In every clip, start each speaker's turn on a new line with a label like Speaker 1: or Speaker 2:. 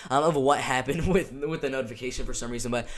Speaker 1: of what happened with the notification for some reason, but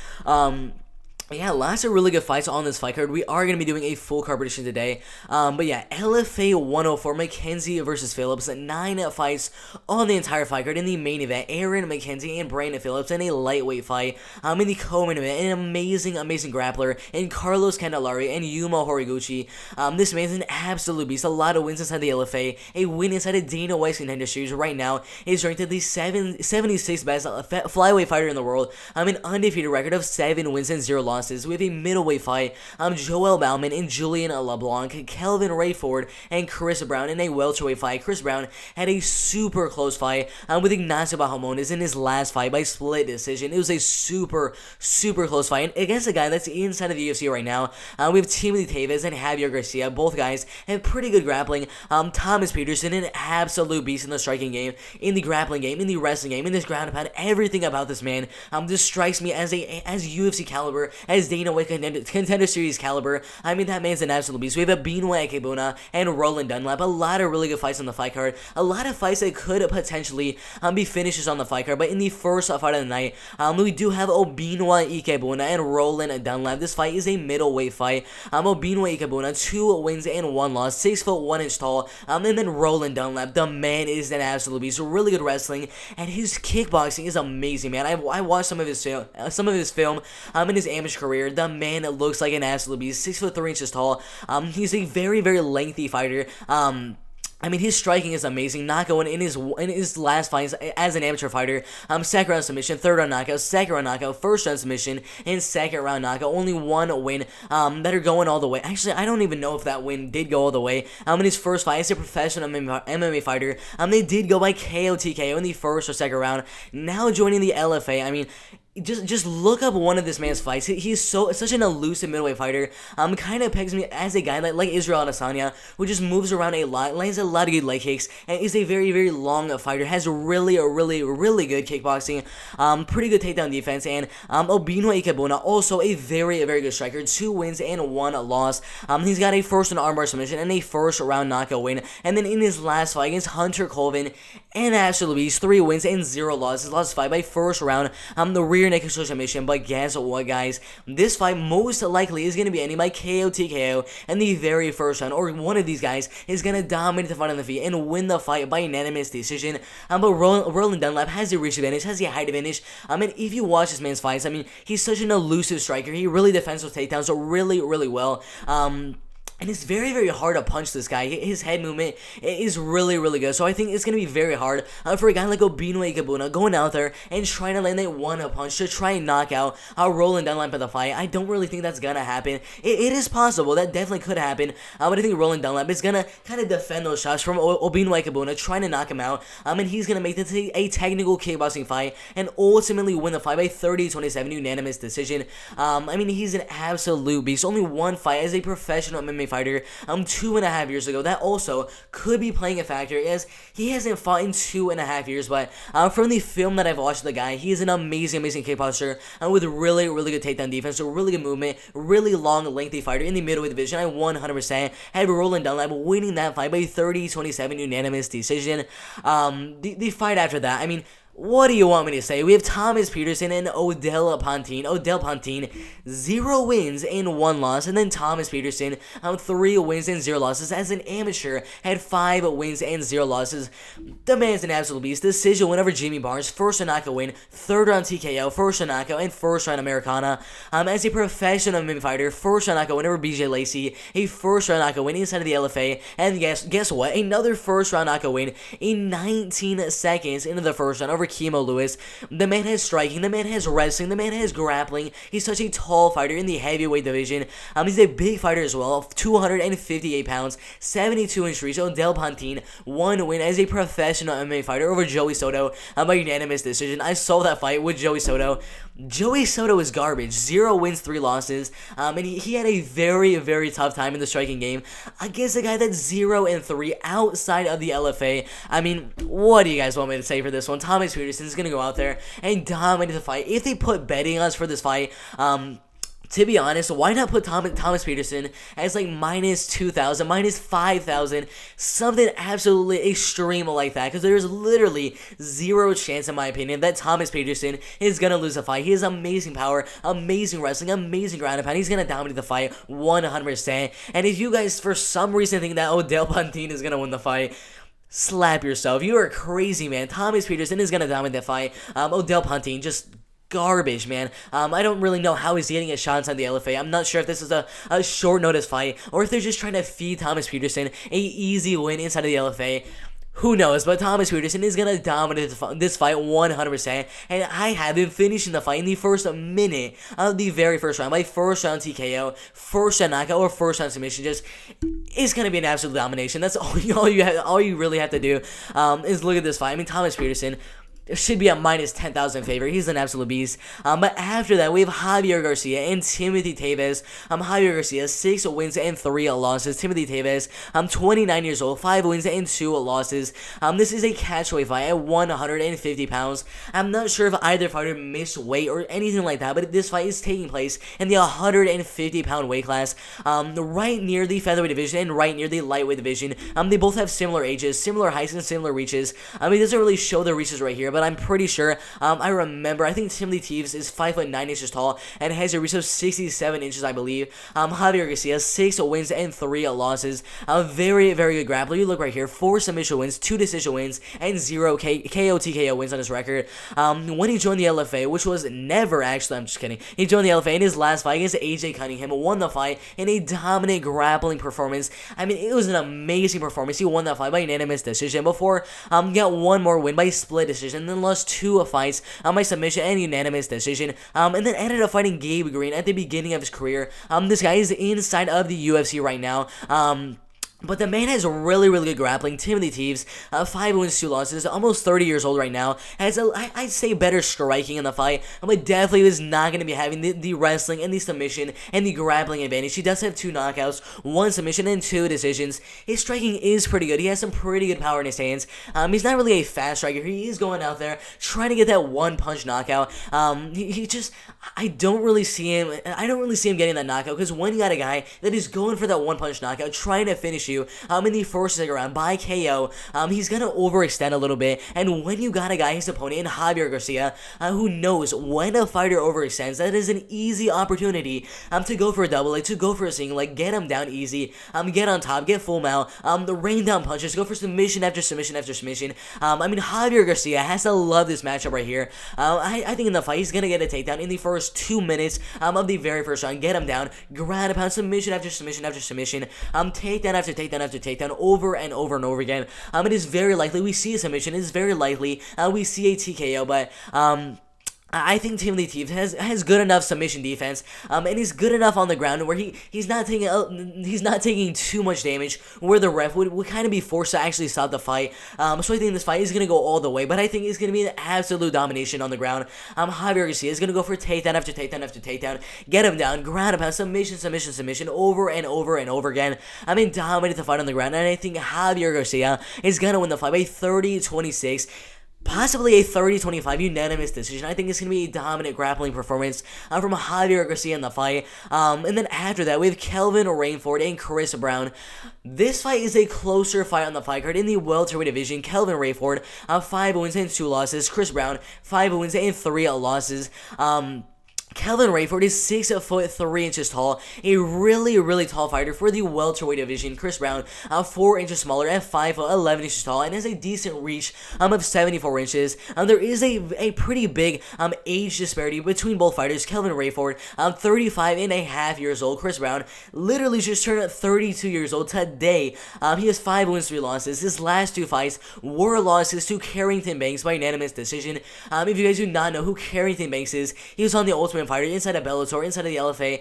Speaker 1: yeah, lots of really good fights on this fight card. We are going to be doing a full card prediction today. But yeah, LFA 104, Mckenzie versus Phillips. 9 fights on the entire fight card. In the main event, Aaron Mckenzie and Brandon Phillips in a lightweight fight. In the co-main event, an amazing grappler in Carlos Candelario and Yuma Horigoshi. This man's an absolute beast. A lot of wins inside the LFA. A win inside of Dana White's Contender Series. Right now, is ranked at the 76th best flyweight fighter in the world. An undefeated record of 7 wins and 0 losses. We have a middleweight fight. Joelle Bauman and Julian Leblanc, Kelvin, Rayford, and Chris Brown in a welterweight fight. Chris Brown had a super close fight with Ignacio Bahamondes in his last fight by split decision. It was a super close fight against a guy that's inside of the UFC right now. We have Timothy Tavis and Javier Garcia. Both guys have pretty good grappling. Thomas Peterson, an absolute beast in the striking game, in the grappling game, in the wrestling game, in this ground and pound. Everything about this man just strikes me as UFC caliber, as Dana White Contender Series caliber. That man's an absolute beast. We have a Benoit Ikebuna and Roland Dunlap. A lot of really good fights on the fight card. A lot of fights that could potentially be finishes on the fight card. But in the first fight of the night, we do have Benoit Ikebuna and Roland Dunlap. This fight is a middleweight fight. Benoit Ikebuna, 2 wins and 1 loss, 6 foot 1 inch tall. And then Roland Dunlap, the man is an absolute beast. Really good wrestling, and his kickboxing is amazing, man. I watched some of his film in his amateur career. The man looks like an absolute beast. 6 foot 3 inches tall. He's a very lengthy fighter. His striking is amazing. Knockout in his last fights as an amateur fighter. Second round submission, third round knockout, second round knockout, first round submission, and second round knockout. Only 1 win that are going all the way. Actually, I don't even know if that win did go all the way. In his first fight as a professional MMA fighter, they did go by KO TKO in the first or second round. Now joining the LFA, just look up one of this man's fights. He's such an elusive middleweight fighter. Kind of pegs me as a guy like Israel Adesanya, who just moves around a lot, lands a lot of good leg kicks, and is a very long fighter. Has really good kickboxing, pretty good takedown defense, and Benoit Ikebuna, also a very good striker. 2 wins and 1 loss. He's got a first round armbar submission and a first round knockout win. And then in his last fight against Hunter Colvin, an absolute beast, 3 wins and 0 losses. Lost fight by first round. The rear naked submission, but guess what, guys? This fight most likely is going to be ending by KO TKO in the very first round, or one of these guys is going to dominate the fight on the feet and win the fight by unanimous decision. But Roland Dunlap has the reach advantage, has the height advantage. If you watch this man's fights, he's such an elusive striker. He really defends those takedowns really well. And it's very hard to punch this guy. His head movement is really good. So I think it's going to be very hard for a guy like Benoit Ikebuna going out there and trying to land that one punch to try and knock out Roland Dunlap in the fight. I don't really think that's going to happen. It is possible. That definitely could happen. But I think Roland Dunlap is going to kind of defend those shots from Benoit Ikebuna, trying to knock him out. And he's going to make this a technical kickboxing fight and ultimately win the fight by 30-27 unanimous decision. He's an absolute beast. Only 1 fight as a professional MMA fighter 2.5 years ago. That also could be playing a factor, as he hasn't fought in 2.5 years. But from the film that I've watched of the guy, he is an amazing kickboxer with really good takedown defense, so really good movement, really long, lengthy fighter in the middleweight division. I 100% have Roland Dunlap winning that fight by 30-27 unanimous decision. The fight after that, what do you want me to say? We have Thomas Peterson and Odell Pontine, 0 wins and 1 loss. And then Thomas Peterson, 3 wins and 0 losses. As an amateur, had 5 wins and 0 losses. The man's an absolute beast. Decision win over Jimmy Barnes. First round knockout win, third round TKO, first round knockout, and first round Americana. As a professional MMA fighter, first round knockout win over BJ Lacey. A first round knockout win inside of the LFA. And guess what? Another first round knockout win in 19 seconds into the first round over Kimo Lewis. The man has striking, the man has wrestling, the man has grappling. He's such a tall fighter in the heavyweight division. He's a big fighter as well, 258 pounds, 72-inch reach. Odell Pontine, 1 win as a professional MMA fighter over Joey Soto by unanimous decision. I saw that fight with Joey Soto. Joey Soto is garbage. 0 wins, 3 losses. And he had a very tough time in the striking game against a guy that's 0-3 outside of the LFA. What do you guys want me to say for this one? Thomas Peterson is going to go out there and dominate the fight. If they put betting odds for this fight, to be honest, why not put Thomas Peterson as like minus 2,000, minus 5,000, something absolutely extreme like that? Because there's literally zero chance, in my opinion, that Thomas Peterson is gonna lose a fight. He has amazing power, amazing wrestling, amazing ground and pound. He's gonna dominate the fight 100%. And if you guys for some reason think that Odell Pontin is gonna win the fight, slap yourself. You are crazy, man. Thomas Peterson is gonna dominate the fight. Odell Pontin just garbage, man. I don't really know how he's getting a shot inside the LFA. I'm not sure if this is a short notice fight or if they're just trying to feed Thomas Peterson a easy win inside of the LFA. Who knows, but Thomas Peterson is going to dominate this fight 100%, and I have him finishing the fight in the first minute of the very first round, by first round TKO, first round knockout, or first round submission. Just, it's going to be an absolute domination. That's all you really have to do, is look at this fight. I mean, Thomas Peterson should be a minus 10,000 favorite. He's an absolute beast. But after that, we have Javier Garcia and Timothy Tavis. Javier Garcia, 6 wins and 3 losses. Timothy Tavis, 29 years old, 5 wins and 2 losses. This is a catchweight fight at 150 pounds. I'm not sure if either fighter missed weight or anything like that, but this fight is taking place in the 150 pound weight class, right near the featherweight division and right near the lightweight division. They both have similar ages, similar heights, and similar reaches. It doesn't really show the reaches right here, but I'm pretty sure, I think Timothy Tavis is 5'9" tall and has a reach of 67 inches, I believe. Javier Garcia, 6 wins and 3 losses. Very, very good grappler. You look right here, 4 submission wins, 2 decision wins, and 0 KO TKO wins on his record. When he joined the LFA, which was never actually, I'm just kidding. He joined the LFA in his last fight against AJ Cunningham, won the fight in a dominant grappling performance. I mean, it was an amazing performance. He won that fight by unanimous decision before got one more win by split decision, then lost 2 fights by submission and unanimous decision, and then ended up fighting Gabe Green at the beginning of his career. This guy is inside of the UFC right now. But the man has really, really good grappling. Timothy Tavis, 5 wins, 2 losses, almost 30 years old right now. Has, I'd say, better striking in the fight, but definitely is not going to be having the wrestling and the submission and the grappling advantage. He does have 2 knockouts, 1 submission, and 2 decisions. His striking is pretty good. He has some pretty good power in his hands. He's not really a fast striker. He is going out there trying to get that one-punch knockout. He just, I don't really see him getting that knockout, because when you got a guy that is going for that one-punch knockout, trying to finish you in the first second round by KO, he's gonna overextend a little bit. And when you got a guy, his opponent in Javier Garcia, who knows when a fighter overextends, that is an easy opportunity to go for a double leg, to go for a single leg, get him down easy, get on top, get full mount, rain down punches, go for submission after submission after submission. Javier Garcia has to love this matchup right here. I think in the fight, he's gonna get a takedown in the first 2 minutes of the very first round, get him down, ground and pound, submission after submission after submission, takedown after takedown after takedown, over and over and over again. It is very likely we see a submission. It is very likely we see a TKO, but I think Timothy Tavis has good enough submission defense, and he's good enough on the ground where he's not taking too much damage, where the ref would kind of be forced to actually stop the fight. So I think this fight is gonna go all the way, but I think it's gonna be an absolute domination on the ground. Javier Garcia is gonna go for takedown after takedown after takedown, get him down, ground and pound, submission, over and over and over again. Dominate the fight on the ground, and I think Javier Garcia is gonna win the fight by 30-26. Possibly a 30-25 unanimous decision. I think it's going to be a dominant grappling performance from Javier Garcia in the fight. And then after that, we have Kelvin, Rainford, and Chris Brown. This fight is a closer fight on the fight card in the welterweight division. Kelvin Rainford, 5 wins and 2 losses. Chris Brown, 5 wins and 3 losses. Kelvin Rayford is 6'3" tall, a really, really tall fighter for the welterweight division. Chris Brown, 4 inches smaller at 5'11" tall, and has a decent reach of 74 inches. There is a pretty big age disparity between both fighters. Kelvin Rayford, 35 and a half years old. Chris Brown literally just turned 32 years old today. He has 5 wins, 3 losses. His last 2 fights were losses to Carrington Banks by unanimous decision. If you guys do not know who Carrington Banks is, he was on the Ultimate Fighter, inside of Bellator, inside of the LFA.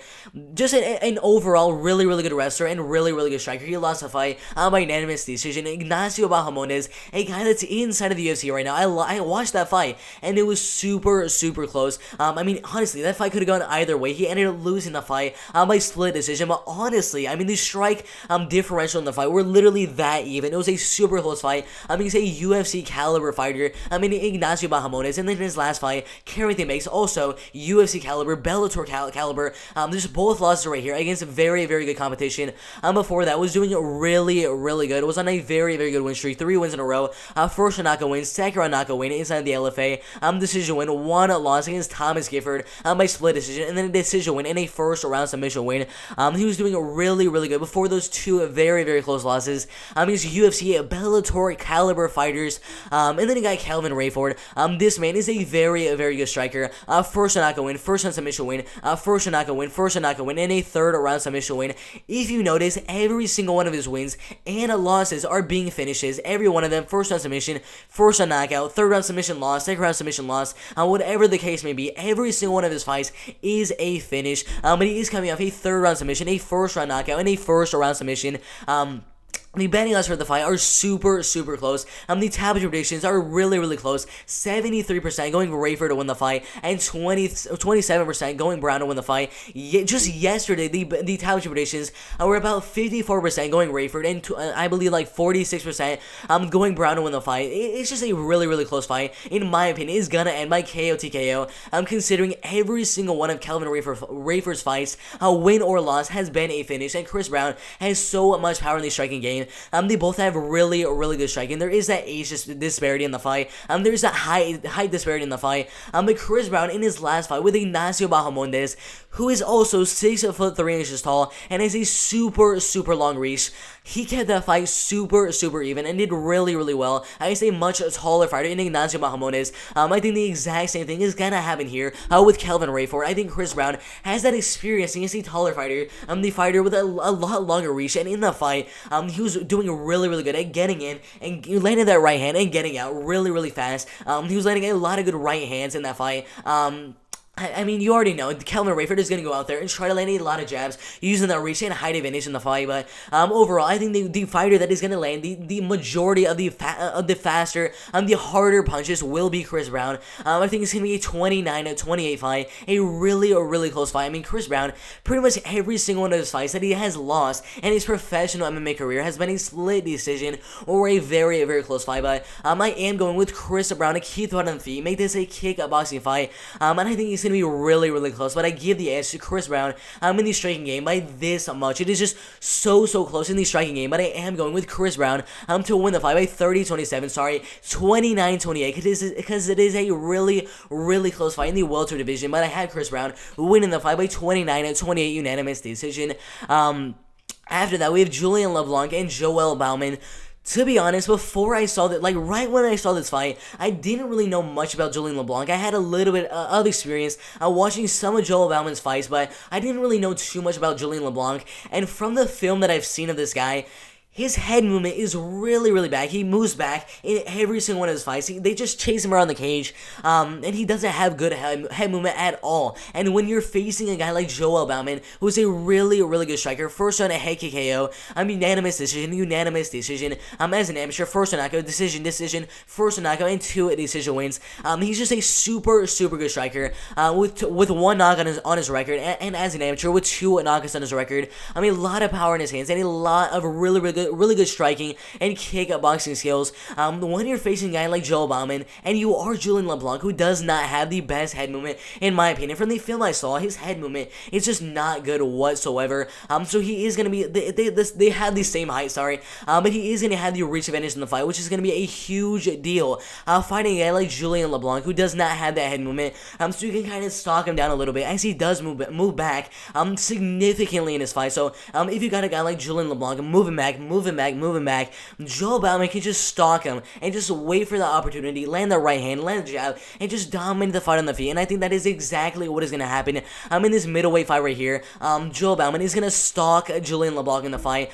Speaker 1: Just an overall really, really good wrestler and really, really good striker. He lost a fight by unanimous decision. Ignacio Bahamondes, a guy that's inside of the UFC right now. I watched that fight, and it was super, super close. Honestly, that fight could have gone either way. He ended up losing the fight by split decision, but honestly, the strike differential in the fight were literally that even. It was a super close fight. He's a UFC caliber fighter. Ignacio Bahamondes, and then in his last fight, Carrington Banks, also UFC caliber caliber, Bellator caliber. There's both losses right here against very, very good competition. Before that, was doing really, really good. It was on a very, very good win streak. 3 wins in a row. First round knockout win, second round knockout win inside the LFA. Decision win, 1 loss against Thomas Gifford by split decision, and then a decision win in a first round submission win. He was doing really, really good before those 2 very, very close losses. He's UFC Bellator caliber fighters. And then you got Kelvin Rayford. This man is a very, very good striker. First round knockout win, first round submission win, first round knockout win, first round knockout win, and a third round submission win. If you notice, every single one of his wins and losses are being finishes. Every one of them, first round submission, first round knockout, third round submission loss, second round submission loss, whatever the case may be, every single one of his fights is a finish. But he is coming off a third round submission, a first round knockout, and a first round submission. The betting odds for the fight are super, super close. The tablet predictions are really, really close. 73% going Rayford to win the fight, and 27% going Brown to win the fight. Just yesterday, the tablet predictions were about 54% going Rayford, and I believe like 46% going Brown to win the fight. It's just a really, really close fight. In my opinion, it's gonna end by KO TKO. Considering every single one of Kelvin Rayford's fights, win or loss, has been a finish, and Chris Brown has so much power in the striking game. They both have really, really good striking. There is that age disparity in the fight. There's that height disparity in the fight. But Chris Brown in his last fight with Ignacio Bahamondes, who is also 6'3" tall and has a super, super long reach, he kept that fight super, super even and did really, really well against a much taller fighter in Ignacio Bahamondes. I think the exact same thing is gonna happen here with Kelvin Rayford. I think Chris Brown has that experience against a taller fighter, the fighter with a lot longer reach, and in the fight, he was doing really, really good at getting in and landing that right hand and getting out really, really fast. He was landing a lot of good right hands in that fight. I mean, you already know, Kelvin Rayford is going to go out there and try to land a lot of jabs using that reach and height advantage in the fight, but overall, I think the fighter that is going to land the majority of the faster, the harder punches will be Chris Brown. I think it's going to be a 29-28 fight, a really close fight. I mean, Chris Brown, pretty much every single one of his fights that he has lost in his professional MMA career has been a split decision or a very, very close fight, but I am going with Chris Brown to keep the fight on the feet, make this a kickboxing fight, and I think he's going to be really close, but I give the edge to Chris Brown in the striking game by this much. It is just so close in the striking game, but I am going with Chris Brown to win the fight by 29-28, because it is a really close fight in the welter division, but I had Chris Brown winning the fight by 29-28 unanimous decision. After that, we have Julian Leblanc and Joelle Bauman. To be honest, before I saw that, right when I saw this fight, I didn't really know much about Julian Leblanc. I had a little bit of experience watching some of Joelle Bauman's fights, but I didn't really know too much about Julian Leblanc. And from the film that I've seen of this guy, his head movement is really bad. He moves back in every single one of his fights. They just chase him around the cage, and he doesn't have good head movement at all. And when you're facing a guy like Joelle Bauman, who's a really good striker, first round a head kick KO, unanimous decision, as an amateur, first round knockout, decision, first round knockout, and 2 decision wins. He's just a super good striker, with 1 knock on his record, and as an amateur, with 2 knockouts on his record. A lot of power in his hands, and a lot of really good striking and kickboxing skills. When you're facing a guy like Joelle Bauman, and you are Julian Leblanc, who does not have the best head movement, in my opinion. From the film I saw, his head movement is just not good whatsoever. So he is going to be, they have the same height, but he is going to have the reach advantage in the fight, which is going to be a huge deal. Fighting a guy like Julian Leblanc, who does not have that head movement, so you can kind of stalk him down a little bit, as he does move back significantly in his fight. So if you got a guy like Julian Leblanc moving back, Joelle Bauman can just stalk him and just wait for the opportunity, land the right hand, land the jab, and just dominate the fight on the feet. And I think that is exactly what is going to happen in this middleweight fight right here. Joelle Bauman is going to stalk Julian Leblanc in the fight.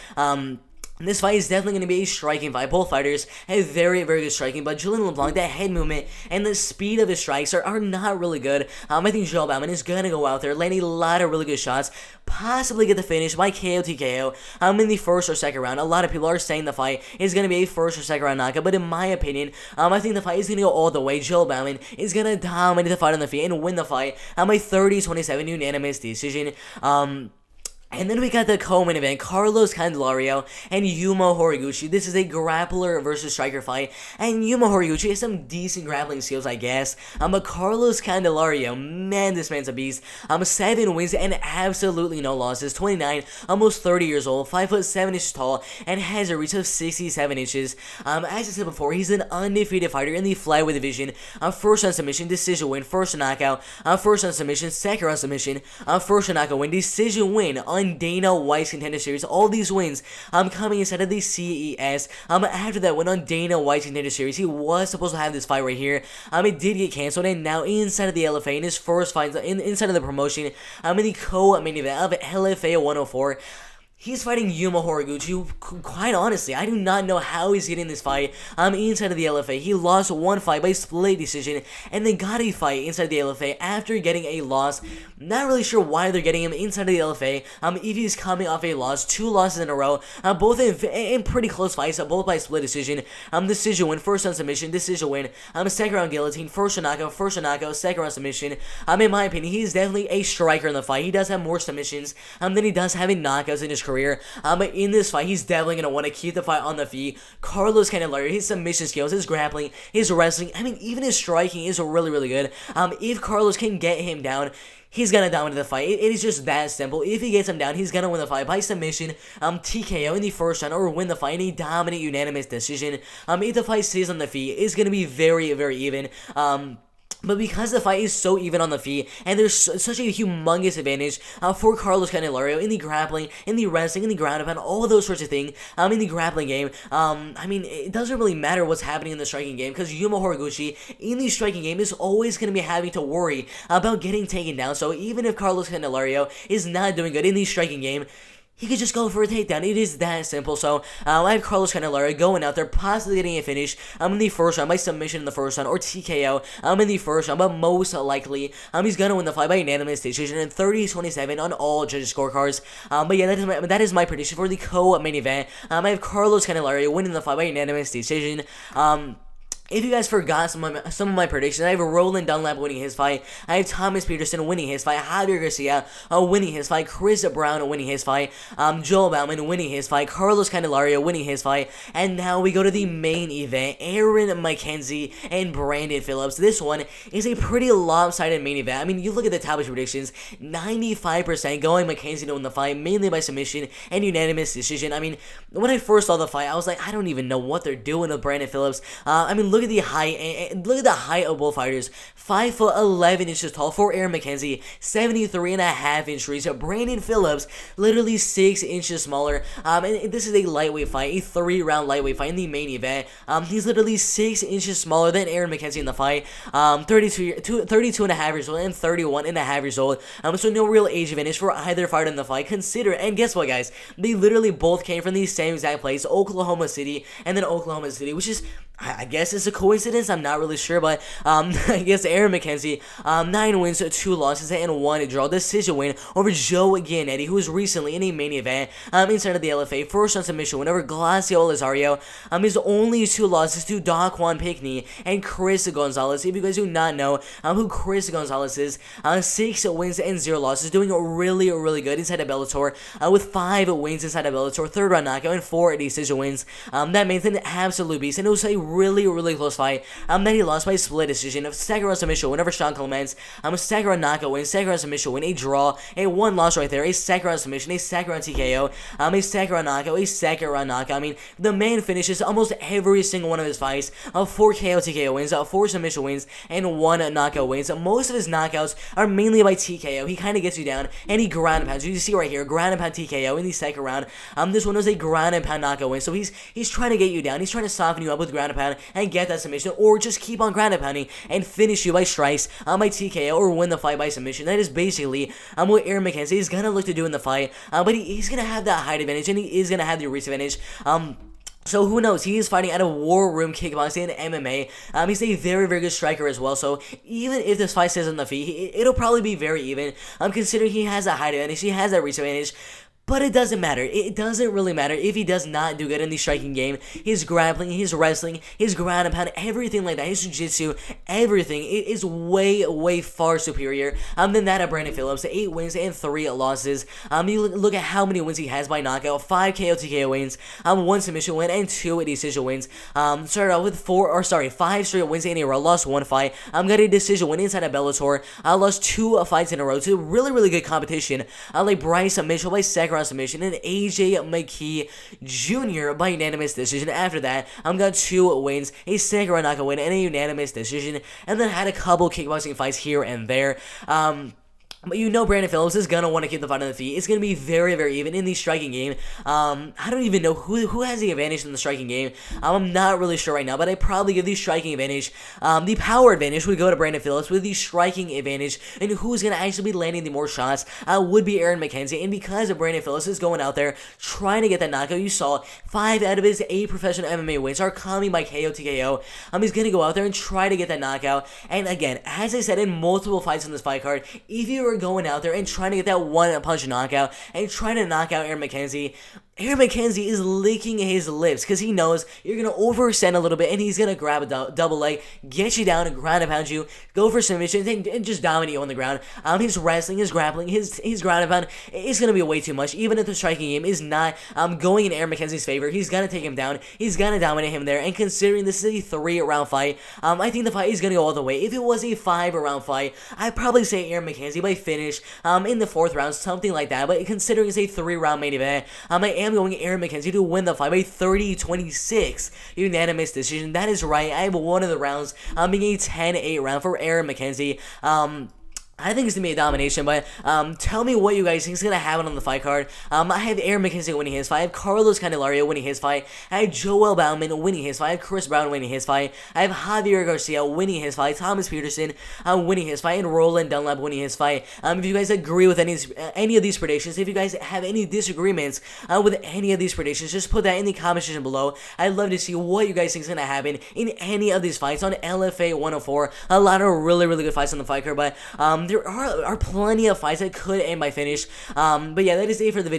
Speaker 1: This fight is definitely going to be a striking fight. Both fighters have very good striking, but Julian Leblanc, that head movement and the speed of his strikes are not really good. I think Joelle Bauman is going to go out there, land a lot of really good shots, possibly get the finish by KO TKO in the first or second round. A lot of people are saying the fight is going to be a first or second round knockout, but in my opinion, I think the fight is going to go all the way. Joelle Bauman is going to dominate the fight on the feet and win the fight by 30-27 unanimous decision. And then we got the co-main event, Carlos Candelario and Yuma Horigoshi. This is a grappler versus striker fight, and Yuma Horigoshi has some decent grappling skills, I guess. But Carlos Candelario, man, this man's a beast. 7 wins and absolutely no losses. 29, almost 30 years old, 5'7" tall, and has a reach of 67 inches. As I said before, he's an undefeated fighter in the flyweight division. First round submission, decision win, first knockout. First round submission, second round submission, first knockout win, decision win on Dana White's Contender Series. All these wins coming inside of the CES. After that win on Dana White's Contender Series, he was supposed to have this fight right here. It did get canceled, and now inside of the LFA, in his first fight inside of the promotion, in the co-main event of LFA 104, he's fighting Yuma Horigoshi. Quite honestly, I do not know how he's getting this fight inside of the LFA. He lost one fight by split decision, and then got a fight inside the LFA after getting a loss. Not really sure why they're getting him inside of the LFA. If he's coming off a loss, 2 losses in a row, both in pretty close fights, both by split decision. Decision win, first round submission, decision win. Second round guillotine, first knockout, second round submission. In my opinion, he's definitely a striker in the fight. He does have more submissions than he does having knockouts in his career. But in this fight, he's definitely going to want to keep the fight on the feet. Carlos Candelario, his submission skills, his grappling, his wrestling, even his striking is really, really good. If Carlos can get him down, he's gonna dominate the fight. It is just that simple. If he gets him down, he's gonna win the fight by submission, TKO in the first round, or win the fight in a dominant unanimous decision. If the fight stays on the feet, it's gonna be very, very even. But because the fight is so even on the feet, and there's such a humongous advantage for Carlos Candelario in the grappling, in the wrestling, in the ground and pound, all those sorts of things, in the grappling game, it doesn't really matter what's happening in the striking game, because Yuma Horigoshi in the striking game is always going to be having to worry about getting taken down. So even if Carlos Candelario is not doing good in the striking game, he could just go for a takedown. It is that simple. So I have Carlos Candelario going out there, possibly getting a finish in the first round by submission in the first round, or TKO in the first round, but most likely he's gonna win the fight by unanimous decision and 30-27 on all judges' scorecards. But yeah, that is my prediction for the co-main event. I have Carlos Candelario winning the fight by unanimous decision. If you guys forgot some of my predictions, I have Roland Dunlap winning his fight. I have Thomas Peterson winning his fight. Javier Garcia winning his fight. Chris Brown winning his fight. Joel Bauman winning his fight. Carlos Candelario winning his fight. And now we go to the main event. Aaron Mckenzie and Brandon Phillips. This one is a pretty lopsided main event. You look at the Tavis predictions. 95% going Mckenzie to win the fight, mainly by submission and unanimous decision. When I first saw the fight, I was like, I don't even know what they're doing with Brandon Phillips. Look at the height. Look at the height of both fighters. 5'11" tall for Aaron Mckenzie, 73.5 inch reach. Brandon Phillips, literally 6 inches smaller. And this is a lightweight fight, a 3-round lightweight fight in the main event. He's literally 6 inches smaller than Aaron Mckenzie in the fight. 32.5 years old and 31.5 years old. So no real age advantage for either fighter in the fight. Consider, and guess what, guys? They literally both came from the same exact place, Oklahoma City, and then Oklahoma City, which is, I guess it's a coincidence. I'm not really sure, but I guess Aaron Mckenzie, 9 wins, 2 losses, and 1 draw. Decision win over Joe Giannetti, who was recently in a main event inside of the LFA. First round submission win over Garcia. His only 2 losses to Daquan Pickney and Chris Gonzalez. If you guys do not know who Chris Gonzalez is, 6 wins and 0 losses, doing really, really good inside of Bellator, with 5 wins inside of Bellator, 3rd round knockout, and 4 decision wins. That makes an absolute beast, and it was a really close fight. Then he lost by split decision. A 2nd round submission win over Sean Clements. A 2nd round knockout win, 2nd round submission win, a draw, a 1 loss right there, a 2nd round submission, a 2nd round TKO, a 2nd round knockout, a 2nd round knockout. The man finishes almost every single one of his fights. 4 KO TKO wins, 4 submission wins, and 1 knockout wins. Most of his knockouts are mainly by TKO. He kind of gets you down, and he ground and pounds. You see right here, ground and pound TKO in the 2nd round. This one was a ground and pound knockout win. So he's trying to get you down. He's trying to soften you up with ground and pound and get that submission, or just keep on ground and pounding and finish you by strikes, by TKO, or win the fight by submission. That is basically what Aaron Mckenzie is gonna look to do in the fight. But he's gonna have that height advantage, and he is gonna have the reach advantage. So who knows? He is fighting at a War Room Kickboxing and MMA. He's a very good striker as well. So even if this fight stays on the feet, it'll probably be very even. Considering he has a height advantage, he has that reach advantage. But it doesn't matter. It doesn't really matter if he does not do good in the striking game. His grappling, his wrestling, his ground and pound, everything like that, his jiu-jitsu, everything is way far superior than that of Brandon Phillips. 8 wins and 3 losses. You look at how many wins he has by knockout: 5 KO TKO wins, 1 submission win, and 2 decision wins. Started out with 5 straight wins in a row. Lost 1 fight. Got a decision win inside of Bellator. Lost 2 fights in a row to really good competition. Like Bryce Mitchell by second round submission and AJ McKee Jr. by unanimous decision. After that, got 2 wins, a second round knockout win, and a unanimous decision, and then had a couple kickboxing fights here and there. But you know Brandon Phillips is going to want to keep the fight on the feet. It's going to be very even in the striking game. I don't even know who has the advantage in the striking game. I'm not really sure right now, but I probably give the striking advantage. The power advantage would go to Brandon Phillips, with the striking advantage, and who's going to actually be landing the more shots would be Aaron Mckenzie. And because of Brandon Phillips is going out there trying to get that knockout, you saw 5 out of his 8 professional MMA wins are coming by KO TKO. He's going to go out there and try to get that knockout. And again, as I said in multiple fights in this fight card, if you were going out there and trying to get that one punch knockout and trying to knock out Aaron Mckenzie is licking his lips because he knows you're going to overextend a little bit, and he's going to grab a double leg, get you down and ground and pound you, go for submission, and just dominate you on the ground. His wrestling, his grappling, his ground and pound is going to be way too much. Even if the striking game is not going in Aaron Mckenzie's favor, he's going to take him down. He's going to dominate him there. And considering this is a 3-round fight, I think the fight is going to go all the way. If it was a 5-round fight, I'd probably say Aaron Mckenzie might finish in the 4th round, something like that. But considering it's a 3-round main event, I am going Aaron Mckenzie to win the fight by 30-26 unanimous decision. That is right. I have one of the rounds being a 10-8 round for Aaron Mckenzie. I think it's going to be a domination, but tell me what you guys think is going to happen on the fight card. I have Aaron Mckenzie winning his fight. I have Carlos Candelario winning his fight. I have Joelle Bauman winning his fight. I have Chris Brown winning his fight. I have Javier Garcia winning his fight. Thomas Peterson winning his fight. And Roland Dunlap winning his fight. If you guys agree with any of these predictions, if you guys have any disagreements with any of these predictions, just put that in the comment section below. I'd love to see what you guys think is going to happen in any of these fights on LFA 104. A lot of really good fights on the fight card, but there are plenty of fights that could end by finish. But yeah, that is it for the video.